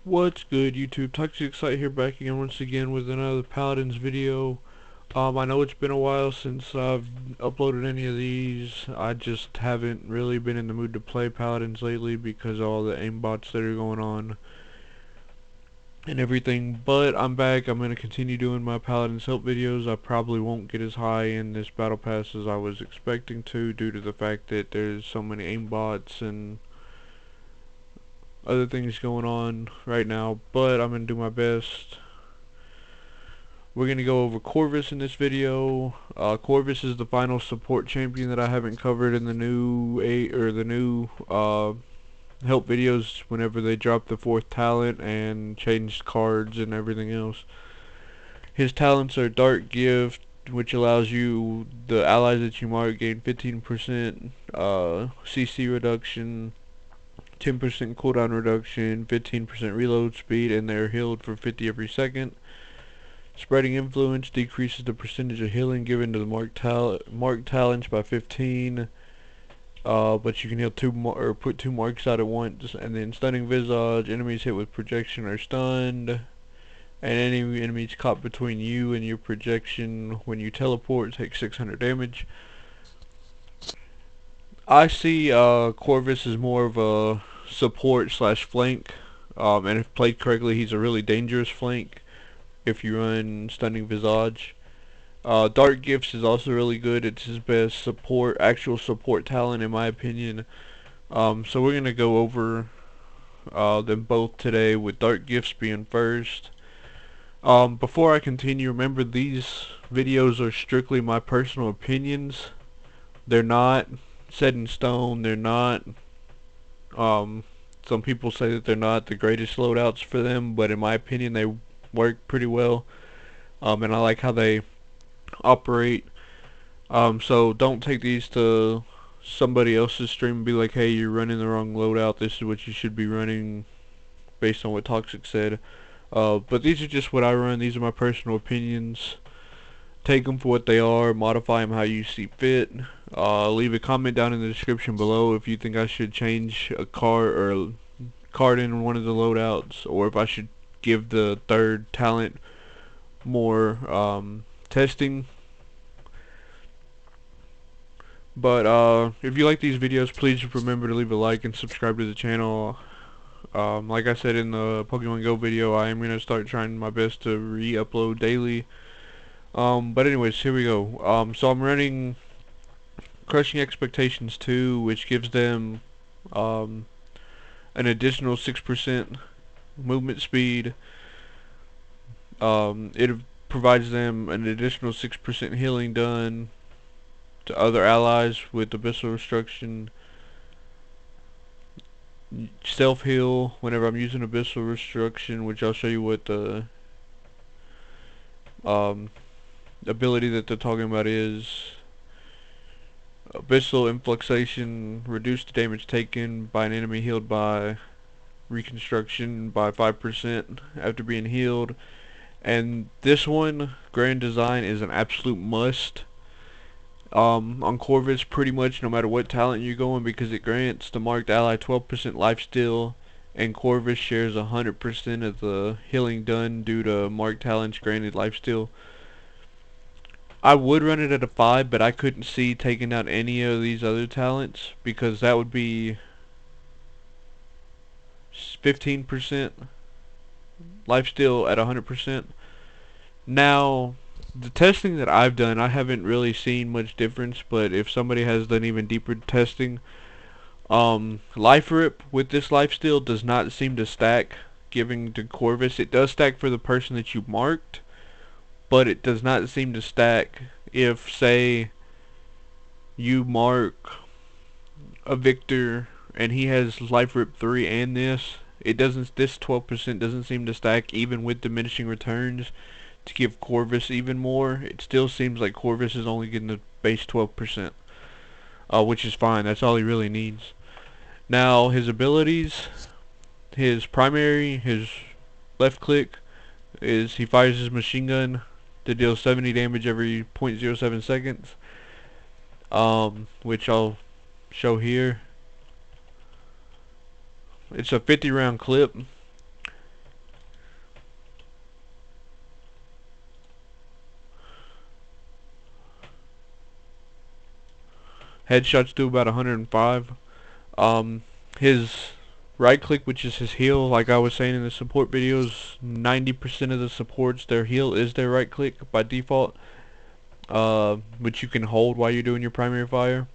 What's good, YouTube? ToxicSight here, back again once again with another Paladins video. I know it's been a while since I've uploaded any of these. I just haven't really been in the mood to play Paladins lately because of all the aimbots that are going on and everything. But I'm back. I'm going to continue doing my Paladins help videos. I probably won't get as high in this battle pass as I was expecting to due to the fact that there's so many aimbots and other things going on right now, but I'm going to do my best. We're going to go over Corvus in this video. Corvus is the final support champion that I haven't covered in the new help videos whenever they drop the 4th talent and changed cards and everything else. His talents are Dark Gift, which allows you, the allies that you mark gain 15% CC reduction, 10% cooldown reduction, 15% reload speed, and they're healed for 50 every second. Spreading Influence decreases the percentage of healing given to the marked talents by 15. But you can heal or put 2 marks out at once. And then Stunning Visage, enemies hit with projection are stunned. And any enemies caught between you and your projection when you teleport take 600 damage. I see Corvus as more of a support slash flank. And if played correctly, he's a really dangerous flank if you run Stunning Visage. Dark Gifts is also really good. It's his best actual support talent in my opinion. So we're gonna go over them both today, with Dark Gifts being first. Before I continue, remember these videos are strictly my personal opinions. They're not set in stone. They're not. Some people say that they're not the greatest loadouts for them, but in my opinion, they work pretty well. And I like how they operate. So don't take these to somebody else's stream and be like, hey, you're running the wrong loadout, this is what you should be running based on what Toxic said. But these are just what I run. These are my personal opinions. Take them for what they are, modify them how you see fit. Leave a comment down in the description below if you think I should change a card in one of the loadouts, or if I should give the 3rd talent more testing. But if you like these videos, please remember to leave a like and subscribe to the channel. Like I said in the Pokemon Go video, I am going to start trying my best to re-upload daily. But anyways, here we go. So I'm running Crushing Expectations 2, which gives them an additional 6% movement speed. It provides them an additional 6% healing done to other allies with Abyssal Restriction. Self-heal whenever I'm using Abyssal Restriction, which I'll show you what the ability that they're talking about is. Abyssal Influxation, reduce the damage taken by an enemy healed by Reconstruction by 5% after being healed. And this one, Grand Design, is an absolute must. On Corvus, pretty much no matter what talent you're going, because it grants the marked ally 12% lifesteal, and Corvus shares 100% of the healing done due to marked talents granted lifesteal. I would run it at a 5, but I couldn't see taking out any of these other talents because that would be 15% lifesteal at 100%. Now, the testing that I've done, I haven't really seen much difference, but if somebody has done even deeper testing, Life Rip with this lifesteal does not seem to stack giving to Corvus. It does stack for the person that you marked, but it does not seem to stack if, say, you mark a Victor and he has Life Rip 3 and this 12% doesn't seem to stack even with diminishing returns to give Corvus even more. It still seems like Corvus is only getting the base 12%, which is fine. That's all he really needs. Now, his abilities, his left click is he fires his machine gun to deal 70 damage every 0.07 seconds, which I'll show here. It's a 50 round clip. Headshots do about 105. Um, his right click, which is his heal, like I was saying in the support videos, 90% of the supports, their heal is their right click by default. Which you can hold while you're doing your primary fire,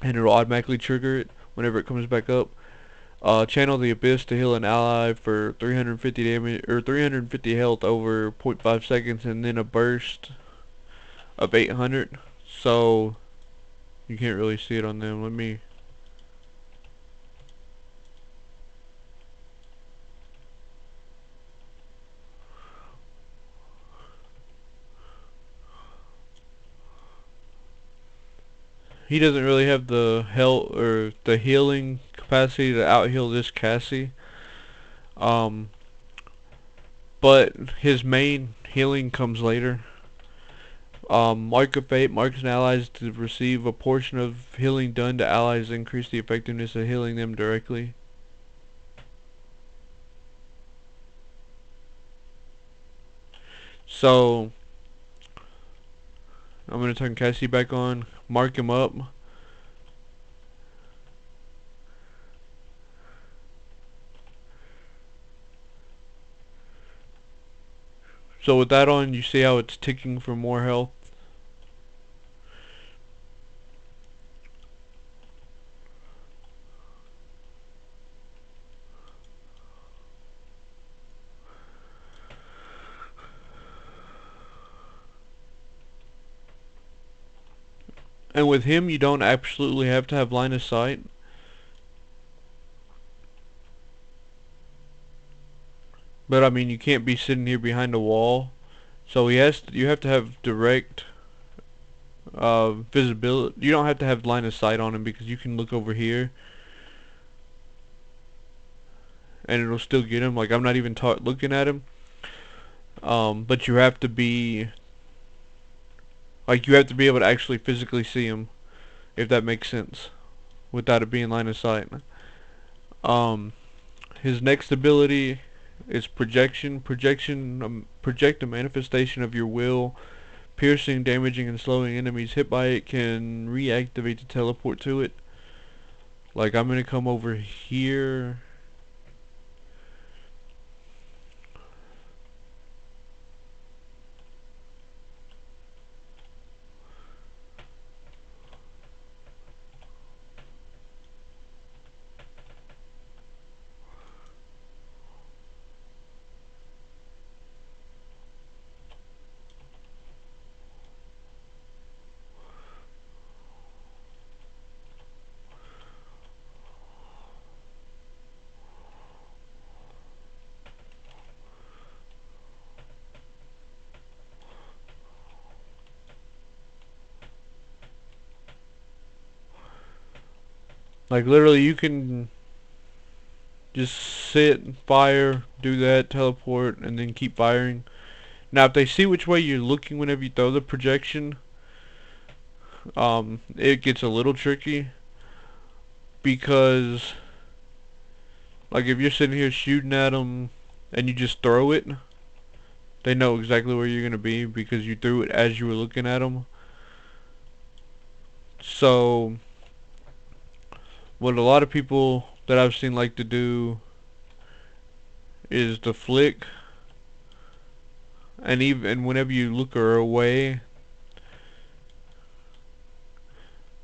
and it'll automatically trigger it whenever it comes back up. Channel the Abyss to heal an ally for 350 damage or 350 health over 0.5 seconds, and then a burst of 800. So you can't really see it on them. Let me. He doesn't really have the health or the healing capacity to out heal this Cassie. Um, but his main healing comes later. Mark of Fate marks an allies to receive a portion of healing done to allies to increase the effectiveness of healing them directly. So I'm gonna turn Cassie back on, mark him up. So with that on, you see how it's ticking for more health. And with him, you don't absolutely have to have line of sight. But I mean, you can't be sitting here behind a wall. So you have to have direct visibility. You don't have to have line of sight on him because you can look over here and it'll still get him. Like I'm not even looking at him. But you have to be you have to be able to actually physically see him, if that makes sense, without it being line of sight. Um, his next ability is projection. Project a manifestation of your will. Piercing, damaging, and slowing enemies hit by it can reactivate to teleport to it. Like I'm gonna come over here. Like literally, you can just sit, fire, do that, teleport, and then keep firing. Now, if they see which way you're looking whenever you throw the projection, it gets a little tricky because, like, if you're sitting here shooting at them and you just throw it, they know exactly where you're gonna be because you threw it as you were looking at them. So, what a lot of people that I've seen like to do is the flick, and even whenever you look her away,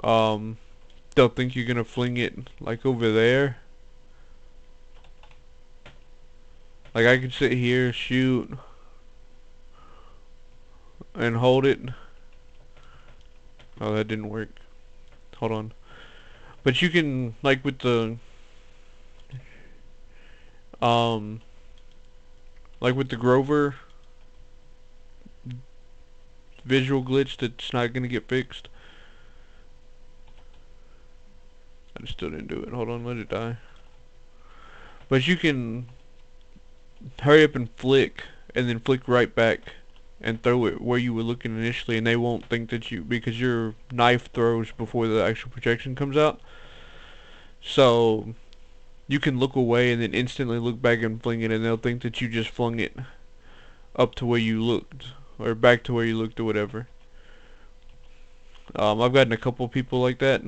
um, they'll think you're gonna fling it like over there. Like I could sit here, shoot, and hold it. Oh, that didn't work. Hold on. But you can, like with the, um, like with the Grover visual glitch that's not gonna get fixed. I just still didn't do it. Hold on, let it die. But you can hurry up and flick, and then flick right back and throw it where you were looking initially, and they won't think that you, because your knife throws before the actual projection comes out. So you can look away and then instantly look back and fling it, and they'll think that you just flung it up to where you looked, or back to where you looked, or whatever. I've gotten a couple people like that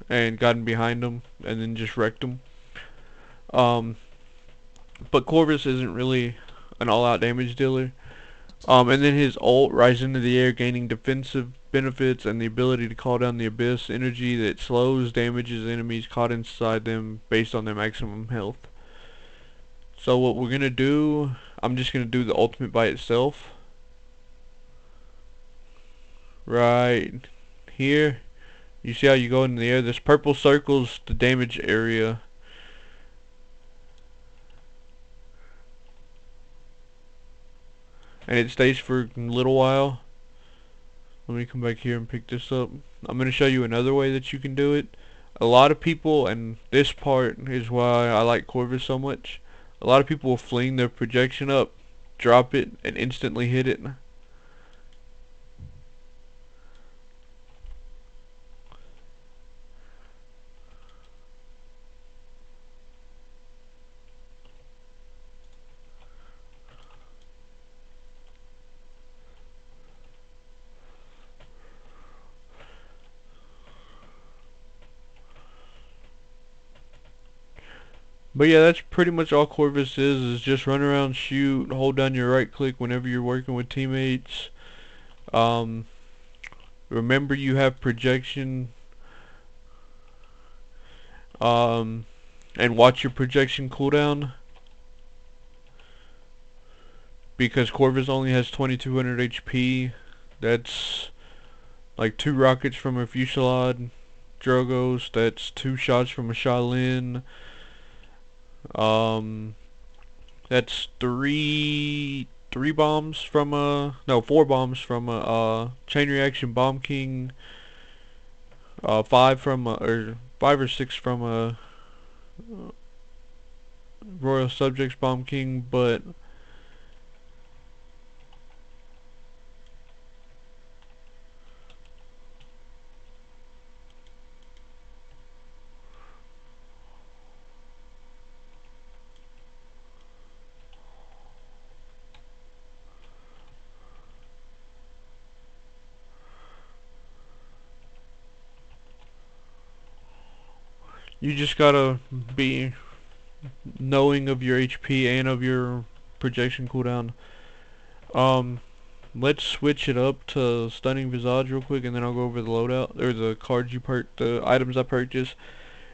and gotten behind them and then just wrecked them. Um, but Corvus isn't really an all-out damage dealer. And then his ult, Rise into the Air, gaining defensive benefits and the ability to call down the Abyss energy that slows damages enemies caught inside them based on their maximum health. So what we're gonna do, I'm just gonna do the ultimate by itself. Right here, you see how you go in the air? This purple circles the damage area. And it stays for a little while. Let me come back here and pick this up. I'm going to show you another way that you can do it. A lot of people, and this part is why I like Corvus so much, a lot of people will fling their projection up, drop it, and instantly hit it. But yeah, that's pretty much all Corvus is just run around, shoot, hold down your right click whenever you're working with teammates. Um, Remember you have projection, um, and watch your projection cooldown. Because Corvus only has 2200 HP, that's like 2 rockets from a Fusillade Drogos, that's 2 shots from a Shaolin, um, that's 3 bombs from a, no, 4 bombs from a, Chain Reaction Bomb King, 5 from a, or 5 or 6 from a Royal Subjects Bomb King, but you just gotta be knowing of your HP and of your projection cooldown. Um, let's switch it up to Stunning Visage real quick, and then I'll go over the loadout, or the cards the items I purchased.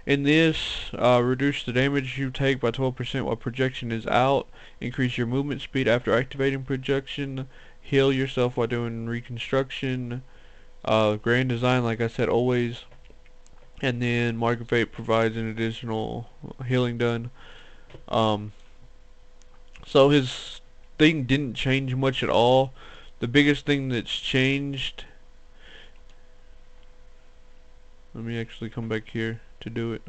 In this, reduce the damage you take by 12% while projection is out, increase your movement speed after activating projection, heal yourself while doing reconstruction, grand design like I said always, and then Mark of Fate provides an additional healing done. Um, so his thing didn't change much at all. The biggest thing that's changed, let me actually come back here to do it.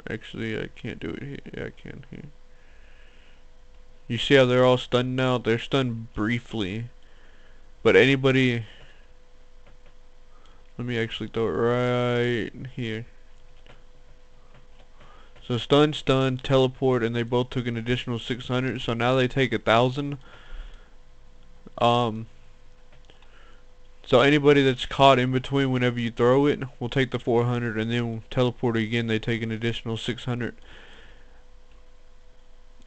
Actually, I can't do it here. Yeah, I can here. You see how they're all stunned now? They're stunned briefly. But anybody... Let me actually throw it right here. So stun, teleport, and they both took an additional 600. So now they take 1,000. So anybody that's caught in between whenever you throw it will take the 400, and then teleport again, they take an additional 600.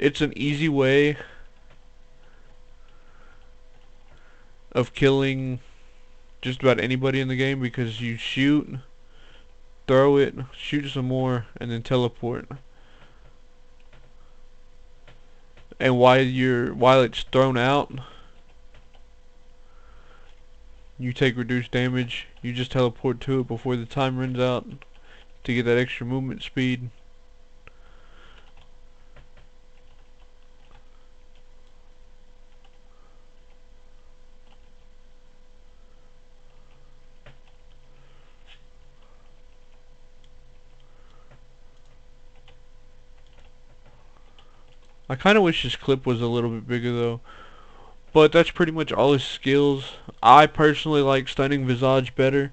It's an easy way of killing just about anybody in the game, because you shoot, throw it, shoot some more, and then teleport. And while it's thrown out, you take reduced damage. You just teleport to it before the time runs out to get that extra movement speed. I kinda wish this clip was a little bit bigger though. But that's pretty much all his skills. I personally like Stunning Visage better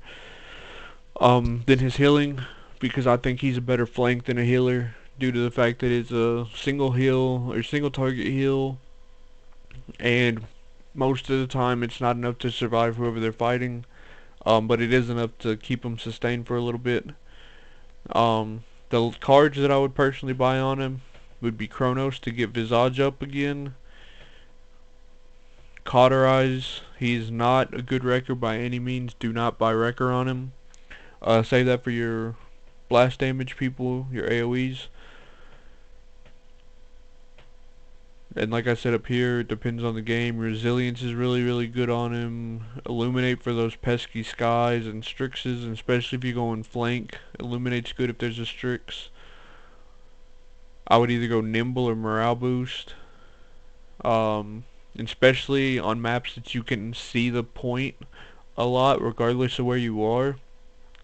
than his healing, because I think he's a better flank than a healer, due to the fact that it's a single heal, or single target heal, and Most of the time, it's not enough to survive whoever they're fighting, but it is enough to keep them sustained for a little bit. The cards that I would personally buy on him would be Kronos to get Visage up again. Cauterize, he's not a good wrecker by any means. Do not buy wrecker on him. Save that for your blast damage people, your AoEs. And like I said up here, it depends on the game. Resilience is really, really good on him. Illuminate for those pesky skies and Strixes, and especially if you go in flank. Illuminate's good if there's a Strix. I would either go Nimble or Morale Boost. Especially on maps that you can see the point a lot, regardless of where you are.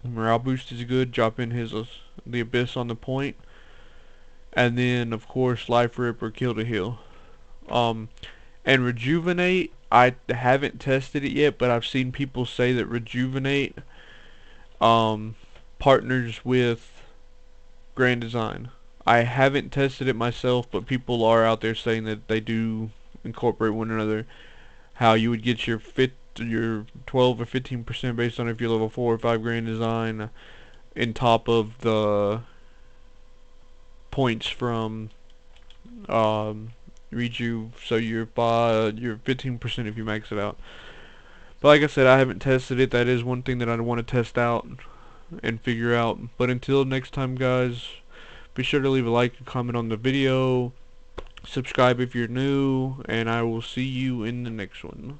Morale Boost is good. Drop in his the Abyss on the point. And then, of course, Life Rip or Kill to Heal. And Rejuvenate, I haven't tested it yet, but I've seen people say that Rejuvenate partners with Grand Design. I haven't tested it myself, but people are out there saying that they do incorporate one another. How you would get your 12 or 15% based on if you're level 4 or 5 Grand Design, in top of the points from Reju, so you're 15% if you max it out. But like I said, I haven't tested it. That is one thing that I want to test out and figure out. But until next time, guys, be sure to leave a like and comment on the video. Subscribe if you're new, and I will see you in the next one.